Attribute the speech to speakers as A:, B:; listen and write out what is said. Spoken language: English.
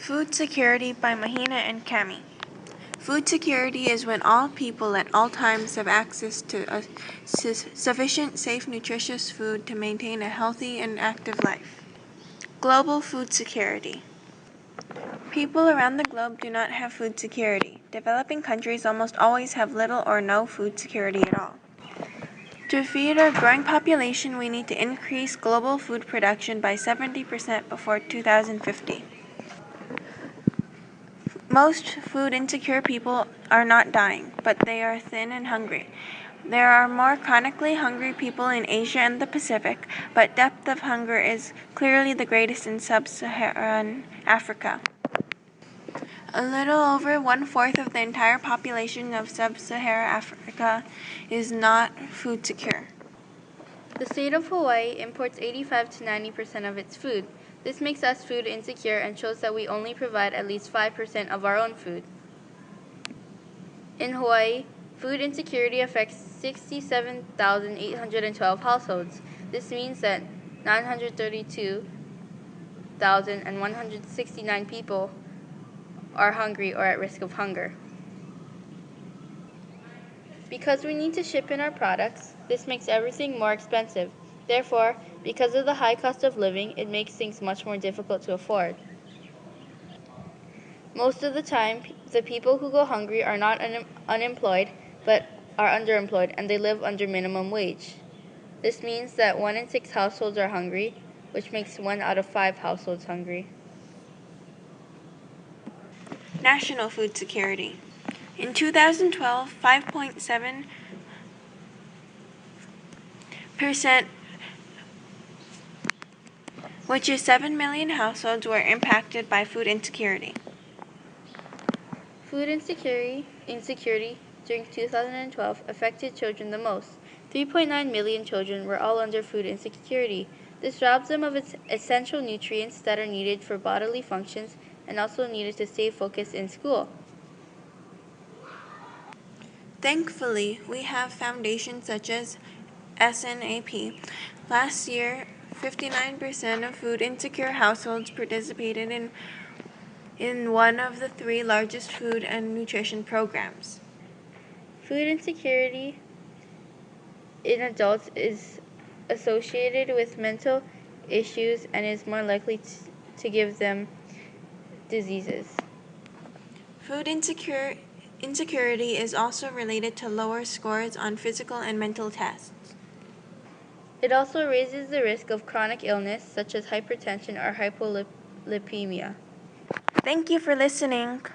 A: Food security by Mahina and Cami. Food security is when all people at all times have access to sufficient, safe, nutritious food to maintain a healthy and active life. Global food security. People around the globe do not have food security. Developing countries almost always have little or no food security at all. To feed our growing population, we need to increase global food production by 70% before 2050. Most food insecure people are not dying, but they are thin and hungry. There are more chronically hungry people in Asia and the Pacific, but depth of hunger is clearly the greatest in sub-Saharan Africa. A little over 1/4 of the entire population of sub-Saharan Africa is not food secure.
B: The state of Hawaii imports 85 to 90% of its food. This makes us food insecure and shows that we only provide at least 5% of our own food. In Hawaii, food insecurity affects 67,812 households. This means that 932,169 people are hungry or at risk of hunger. Because we need to ship in our products, this makes everything more expensive. Therefore, because of the high cost of living, it makes things much more difficult to afford. Most of the time, the people who go hungry are not unemployed, but are underemployed, and they live under minimum wage. This means that 1 in 6 households are hungry, which makes 1 out of 5 households hungry.
A: National food security. In 2012, 5.7%, which is 7 million households, were impacted by food insecurity.
B: Food insecurity during 2012 affected children the most. 3.9 million children were all under food insecurity. This robs them of its essential nutrients that are needed for bodily functions and also needed to stay focused in school.
A: Thankfully, we have foundations such as SNAP. Last year, 59% of food insecure households participated in one of the 3 largest food and nutrition programs.
B: Food insecurity in adults is associated with mental issues and is more likely to give them diseases.
A: Food insecurity is also related to lower scores on physical and mental tests.
B: It also raises the risk of chronic illness such as hypertension or hypolipemia.
A: Thank you for listening.